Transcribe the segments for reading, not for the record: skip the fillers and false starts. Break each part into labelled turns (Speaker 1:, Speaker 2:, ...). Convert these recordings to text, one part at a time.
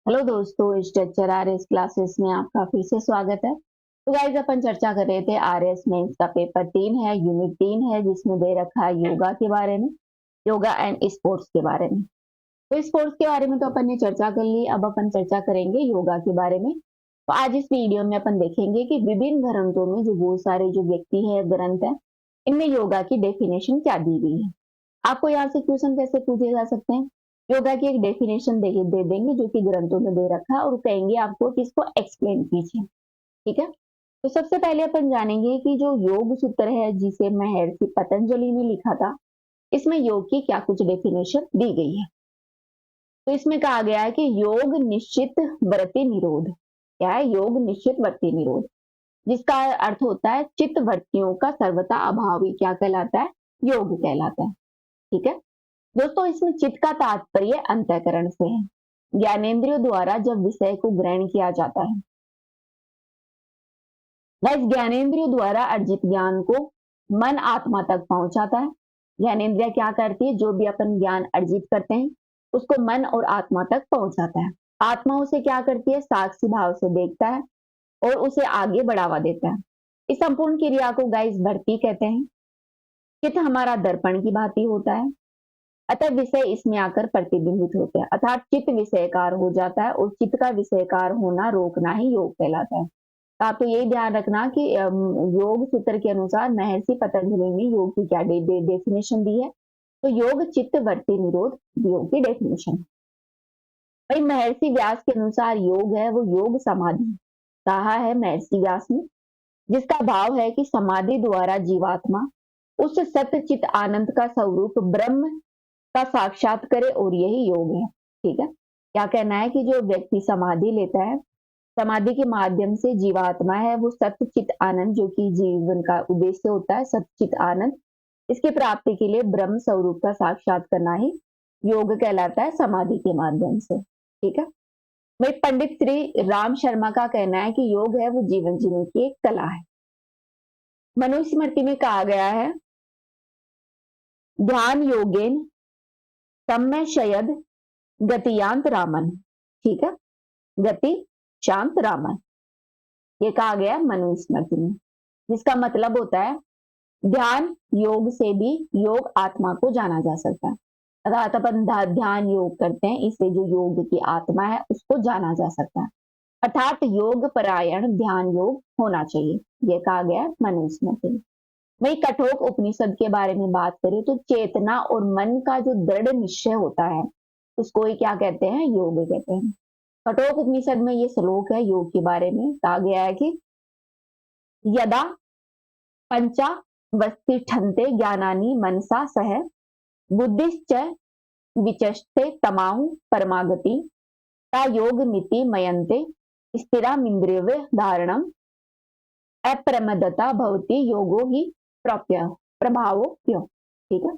Speaker 1: Hello दोस्तों, structure RS classes में आपका फिर से स्वागत है। तो गाइस, अपन चर्चा कर रहे थे आरएस मेंस का पेपर 3 है, यूनिट 3 है, जिसमें दे रखा है योगा के बारे में, योगा एंड स्पोर्ट्स के बारे में। तो स्पोर्ट्स के बारे में तो अपन ने चर्चा कर ली, अब अपन चर्चा करेंगे योगा के बारे में। तो आज इस वीडियो में अपन देखेंगे कि विभिन्न ग्रंथों में जो बहुत सारे जो व्यक्ति है ग्रंथ है, इनमें योगा की डेफिनेशन क्या दी गई है। आपको यहाँ से क्वेश्चन कैसे पूछे जा सकते हैं? योगा की एक डेफिनेशन दे देंगे जो कि ग्रंथों में दे रखा है और कहेंगे आपको कि इसको एक्सप्लेन कीजिए। ठीक है। तो सबसे पहले अपन जानेंगे कि जो योग सूत्र है जिसे महर्षि पतंजलि ने लिखा था, इसमें योग की क्या कुछ डेफिनेशन दी गई है। तो इसमें कहा गया है कि योग निश्चित वृत्ति निरोध। क्या है? योग निश्चित वृत्ति निरोध, जिसका अर्थ होता है चित्त वृत्तियों का सर्वथा अभाव ही क्या कहलाता है? योग कहलाता है। ठीक है दोस्तों, इसमें चित्त का तात्पर्य अंतःकरण से है। ज्ञानेंद्रियों द्वारा जब विषय को ग्रहण किया जाता है, इस ज्ञानेंद्रियों द्वारा अर्जित ज्ञान को मन आत्मा तक पहुंचाता है। ज्ञानेंद्रिया क्या करती है? जो भी अपन ज्ञान अर्जित करते हैं उसको मन और आत्मा तक पहुंचाता है। आत्मा उसे क्या करती है? साक्षी भाव से देखता है और उसे आगे बढ़ावा देता है। इस संपूर्ण क्रिया को गाइस भर्ती कहते हैं। चित्त हमारा दर्पण की भांति होता है, अतः विषय इसमें आकर प्रतिबिंबित होते हैं, अर्थात चित्त विषयकार हो जाता है और चित्त का विषयकार होना रोकना ही योग कहलाता है। तो आपको यही ध्यान रखना कि योग सूत्र के अनुसार महर्षि पतंजलि ने योग की क्या डेफिनेशन दी है। तो योग चित्त वृत्ति निरोध योग की डेफिनेशन। भाई महर्षि व्यास के अनुसार योग है वो योग समाधि कहा है महर्षि व्यास ने, जिसका भाव है कि समाधि द्वारा जीवात्मा उस सत्य चित आनंद का स्वरूप ब्रह्म का साक्षात करे और यही योग है। ठीक है। क्या कहना है कि जो व्यक्ति समाधि लेता है, समाधि के माध्यम से जीवात्मा है वो सत्य चित आनंद, जो कि जीवन का उद्देश्य होता है सत्य चित आनंद, इसकी प्राप्ति के लिए ब्रह्म स्वरूप का साक्षात करना ही योग कहलाता है समाधि के माध्यम से। ठीक है। भाई पंडित श्री राम शर्मा का कहना है कि योग है वो जीवन जीने की एक कला है। मनुस्मृति में कहा गया है, ध्यान योगेन सम्य शयद गतियांत रामन। ठीक है। गति शांत रामन, ये कहा गया मनुस्मृति में, जिसका मतलब होता है ध्यान योग से भी योग आत्मा को जाना जा सकता है। अर्थात अपन ध्यान योग करते हैं, इससे जो योग की आत्मा है उसको जाना जा सकता है। अर्थात योग परायण ध्यान योग होना चाहिए, ये कहा गया मनुस्मृति में। वही कठोर उपनिषद के बारे में बात करें तो चेतना और मन का जो दृढ़ निश्चय होता है उसको ही क्या कहते हैं? योग कहते हैं। कठोर उपनिषद में ये श्लोक है योग के बारे में, कहा गया है कि यदा पंचा वस्तिष्ठन्ते ज्ञानानि मनसा सह बुद्धिश्च विचष्टे तमाहु परमागति ता योग मिति मयन्ते स्थिरामिन्द्रियवे धारणम अप्रमदता भवति योगो ही प्राप्य प्रभावो क्यों। ठीक है।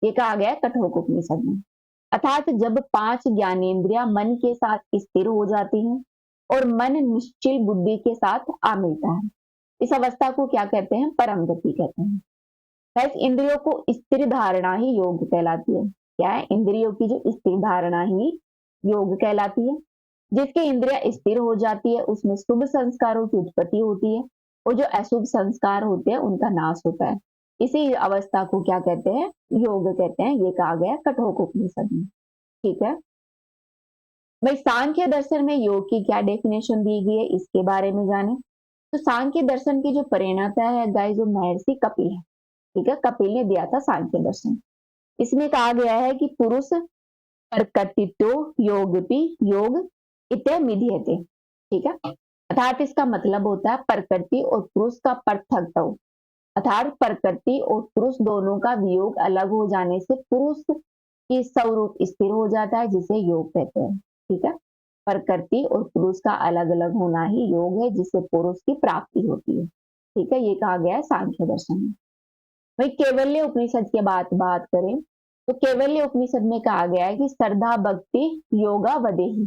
Speaker 1: ये कहा गया कठोर उपनिषद में। अर्थात जब 5 ज्ञानेंद्रिया मन के साथ स्थिर हो जाती हैं और मन निश्चल बुद्धि के साथ आ मिलता है, इस अवस्था को क्या कहते हैं? परम गति कहते हैं। बस इंद्रियों को स्थिर धारणा ही योग कहलाती है। क्या है? इंद्रियों की जो स्थिर धारणा ही योग कहलाती है। जिसकी इंद्रिया स्थिर हो जाती है उसमें शुभ संस्कारों की उत्पत्ति होती है और जो अशुभ संस्कार होते हैं उनका नाश होता है। इसी अवस्था को क्या कहते हैं? योग कहते हैं। ये कहा गया कठोर उपनिषद में। ठीक है। भाई सांख्य दर्शन में योग की क्या डेफिनेशन दी गई है इसके बारे में जाने। तो सांख्य दर्शन की जो परिणता है गाइस, जो महर्षि कपिल है। ठीक है। कपिल ने दिया था सांख्य दर्शन। इसमें कहा गया है कि पुरुष प्रकृतितो योगपि योग इत्य मिध्यते। ठीक है। अर्थात इसका मतलब होता है प्रकृति और पुरुष का पृथकत्व, अर्थात प्रकृति और पुरुष दोनों का वियोग अलग हो जाने से पुरुष की स्वरूप स्थिर हो जाता है, जिसे योग कहते हैं। ठीक है। प्रकृति और पुरुष का अलग अलग होना ही योग है, जिससे पुरुष की प्राप्ति होती है। ठीक है। ये कहा गया है सांख्य दर्शन में। वही केवल्य उपनिषद के बात करें तो केवल्य उपनिषद में कहा गया है कि श्रद्धा भक्ति योगा वदेही।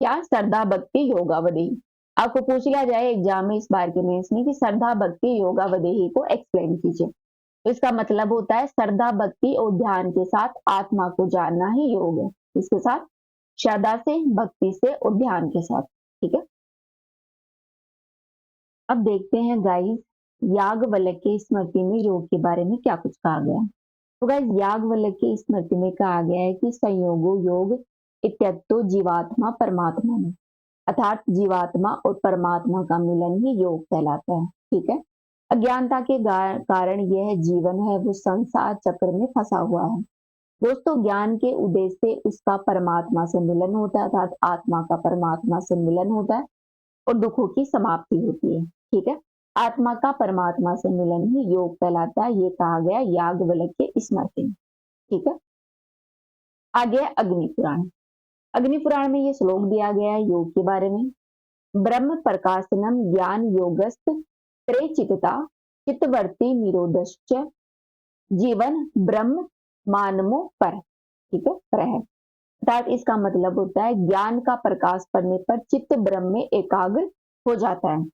Speaker 1: क्या? श्रद्धा भक्ति योगा वदेही। आपको पूछ लिया जाए एग्जाम में इस बार के मेंस में कि श्रद्धा भक्ति योगा वदेही को एक्सप्लेन कीजिए, तो इसका मतलब होता है श्रद्धा भक्ति और ध्यान के साथ आत्मा को जानना ही योग है। इसके साथ श्रद्धा से, भक्ति से और ध्यान के साथ। ठीक है, अब देखते हैं गाइस याज्ञवल्क्य की स्मृति में योग के बारे में क्या कुछ कहा गया है। तो गाइस याज्ञवल्क्य की स्मृति में कहा गया है कि संयोगो योग इत्यतो जीवात्मा परमात्मा में, अर्थात जीवात्मा और परमात्मा का मिलन ही योग कहलाता है। ठीक है, अज्ञानता के कारण यह जीवन है वो संसार चक्र में फंसा हुआ है। दोस्तों ज्ञान के उदय से उसका परमात्मा से मिलन होता है, अर्थात आत्मा का परमात्मा से मिलन होता है और दुखों की समाप्ति होती है। ठीक है, आत्मा का परमात्मा से मिलन ही योग कहलाता है, ये कहा गया याज्ञवल्क्य की स्मृति में। ठीक है, आगे अग्नि पुराण। अग्नि पुराण में ये श्लोक दिया गया है योग के बारे में। ब्रह्म प्रकाशनम ज्ञान योगस्त त्रिचित्ता चित्तवर्ती निरोधश्च जीवन ब्रह्म मानमो पर। ठीक है, पर है, अर्थात इसका मतलब होता है ज्ञान का प्रकाश पड़ने पर चित्त ब्रह्म में एकाग्र हो जाता है,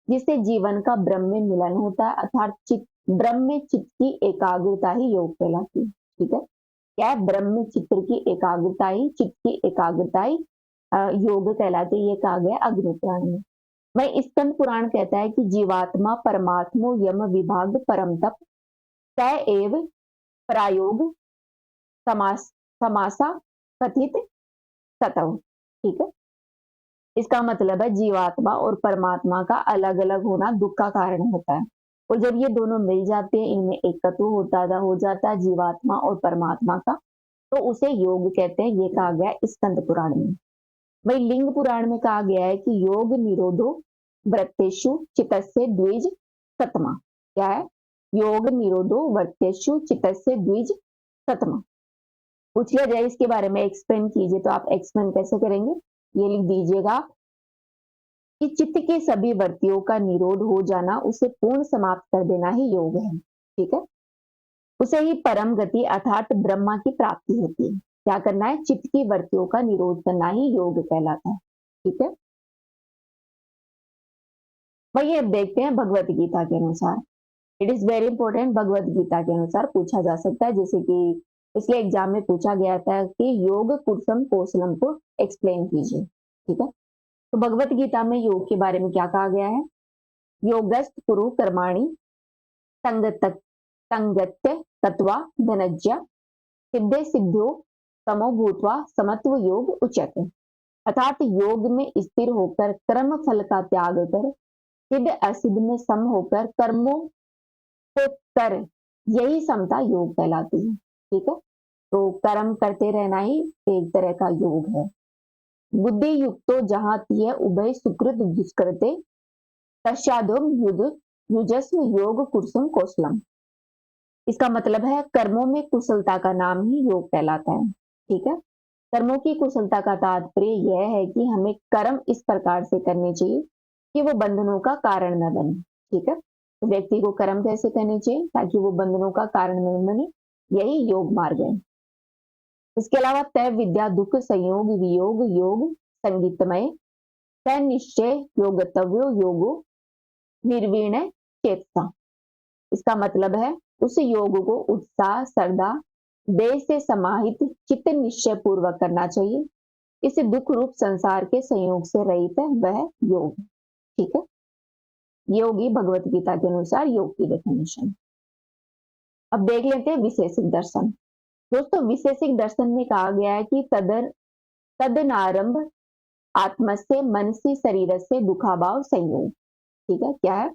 Speaker 1: जिससे जीवन का ब्रह्म में मिलन होता है, अर्थात चित्त ब्रह्म में चित्त की एकाग्रता ही योग कहलाती है। ठीक है, क्या है, ब्रह्म में चित्त की एकाग्रता ही, चित्त की एकाग्रता ही योग कहलाती है, ये कहा गया अग्नि पुराण में। वही स्कंद पुराण कहता है कि जीवात्मा परमात्मो यम विभाग परम तप स एव प्रायोग समासा कथित सतव। ठीक है, इसका मतलब है जीवात्मा और परमात्मा का अलग अलग होना दुख का कारण होता है, और जब ये दोनों मिल जाते हैं, इनमें एकत्व हो जाता है जीवात्मा और परमात्मा का, तो उसे योग कहते हैं, ये कहा गया स्कंद पुराण में। वही लिंग पुराण में कहा गया है कि योग निरोधो वृत्तेषु चित्तस्य द्विज सतमा। क्या है, योग निरोधो वृत्तेषु चित्तस्य द्विज सतमा। पूछ लिया जाए इसके बारे में एक्सप्लेन कीजिए, तो आप एक्सप्लेन कैसे करेंगे, ये लिख दीजिएगा कि चित्त के सभी वृत्तियों का निरोध हो जाना, उसे पूर्ण समाप्त कर देना ही योग है। ठीक है, उसे ही परम गति अर्थात ब्रह्मा की प्राप्ति होती है। क्या करना है, चित्त की वृत्तियों का निरोध करना ही योग कहलाता है। ठीक है, वही अब देखते हैं भगवत गीता के अनुसार। It is very important, Bhagavad Gita के अनुसार पूछा जा सकता है, जैसे कि पिछले एग्जाम में पूछा गया था कि योग कुशलम कौशलम को एक्सप्लेन कीजिए। ठीक है, तो भगवत गीता में योग के बारे में क्या कहा गया है, योगस्त कुरु कर्माणि संगत्य तत्वा धनज्य सिद्धे सिद्धो तमो भूतवा समत्व योग उच्यते। अर्थात योग में स्थिर होकर कर्म फल का त्याग कर सिद्ध असिद्ध में सम होकर कर्मों को कर, यही समता योग कहलाती है। ठीक है, तो कर्म करते रहना ही एक तरह का योग है। बुद्धि युक्तो जहां है उभय सुकृत दुष्कृते तस्यादोम युजस्व योग कुसुम कौशलम। इसका मतलब है कर्मों में कुशलता का नाम ही योग कहलाता है। ठीक है, कर्मों की कुशलता का तात्पर्य यह है कि हमें कर्म इस प्रकार से करने चाहिए कि वो बंधनों का कारण न बने। ठीक है, तो व्यक्ति को कर्म कैसे करने चाहिए ताकि वो बंधनों का कारण न बने, यही योग मार्ग है। इसके अलावा तय विद्या दुख संयोग वियोग योग संगीतमय तय निश्चय योगतव्यो योगो निर्वीण चेतसा। इसका मतलब है उस योग को उत्साह श्रद्धा देह से समाहित चित्त निश्चय पूर्वक करना चाहिए, इसे दुख रूप संसार के संयोग से रहित है, वह योग। ठीक है, योगी भगवत गीता के अनुसार योग की डेफिनेशन। अब देख लेते हैं विशेषिक दर्शन। दोस्तों विशेषिक दर्शन में कहा गया है कि तदनारंभ आत्मस्य मनसी शरीर से दुखाभाव संयोग। ठीक है, क्या है,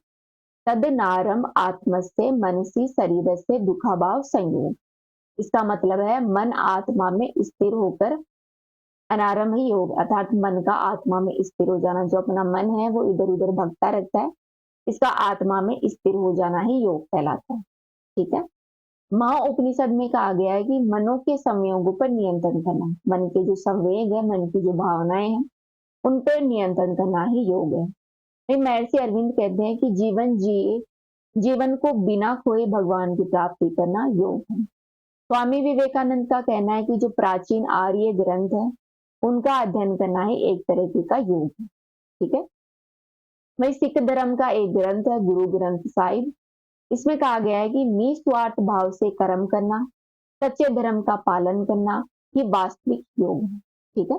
Speaker 1: तदनारंभ आत्मस्य मनसी शरीर से दुखाभाव संयोग। इसका मतलब है मन आत्मा में स्थिर होकर, अनारंभ ही योग अर्थात मन का आत्मा में स्थिर हो जाना, जो अपना मन है वो इधर उधर भगता रहता है, इसका आत्मा में स्थिर हो जाना ही योग कहलाता है। ठीक है, महा-उपनिषद में कहा गया है कि मनों के संयोगों पर नियंत्रण करना, मन के जो संवेग है, मन की जो भावनाएं हैं, उन पर नियंत्रण करना ही योग है। महर्षि अरविंद कहते हैं कि जीवन को बिना खोए भगवान की प्राप्ति करना योग है। स्वामी विवेकानंद का कहना है कि जो प्राचीन आर्य ग्रंथ है उनका अध्ययन करना ही एक तरीके का योग है। ठीक है, वही सिख धर्म का एक ग्रंथ है गुरु ग्रंथ साहिब, इसमें कहा गया है कि निस्वार्थ भाव से कर्म करना, सच्चे धर्म का पालन करना ही वास्तविक योग है। ठीक है,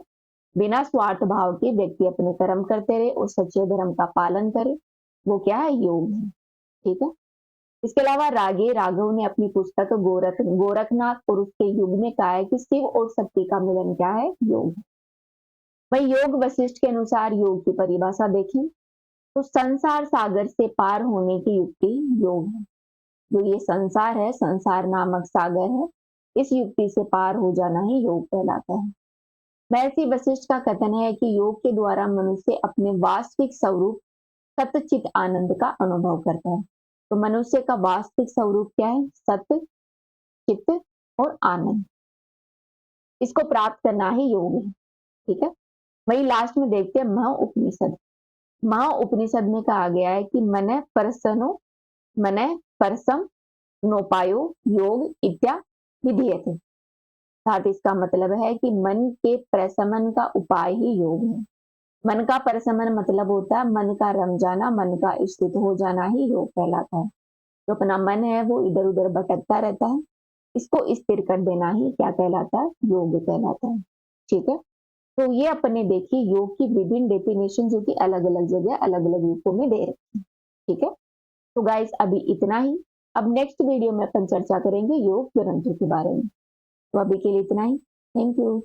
Speaker 1: बिना स्वार्थ भाव के व्यक्ति अपने कर्म करते रहे और सच्चे धर्म का पालन करे, वो क्या है? योग है। ठीक है। इसके अलावा रागे राघव ने अपनी पुस्तक गोरखनाथ और उसके युग में कहा है कि शिव और शक्ति का मिलन क्या है? योग है। भाई योग वशिष्ठ के अनुसार योग की परिभाषा देखें तो संसार सागर से पार होने की युक्ति योग है। जो ये संसार है, संसार नामक सागर है, इस युक्ति से पार हो जाना ही योग कहलाता है। महर्षि वशिष्ठ का कथन है कि योग के द्वारा मनुष्य अपने वास्तविक स्वरूप सतचित आनंद का अनुभव करता है। तो मनुष्य का वास्तविक स्वरूप क्या है? सत्य, चित्त और आनंद। इसको प्राप्त करना ही योग है। ठीक है। वही लास्ट में देखते हैं महा उपनिषद। महा उपनिषद में कहा गया है कि मन परसम नोपायो योग इत्या विधीयते। अर्थात इसका मतलब है कि मन के प्रशमन का उपाय ही योग है। मन का प्रशमन मतलब होता है मन का रम जाना, मन का स्थित हो जाना ही योग कहलाता है। तो अपना मन है वो इधर उधर भटकता रहता है, इसको स्थिर कर देना ही क्या कहलाता है? योग कहलाता है। ठीक है। तो ये अपने देखिए योग की विभिन्न डेफिनेशन जो कि अलग अलग जगह अलग अलग रूपों में दे रखी है। ठीक है। तो गाइस अभी इतना ही। अब नेक्स्ट वीडियो में अपन चर्चा करेंगे योग ग्रंथों के बारे में। तो अभी के लिए इतना ही। Thank you.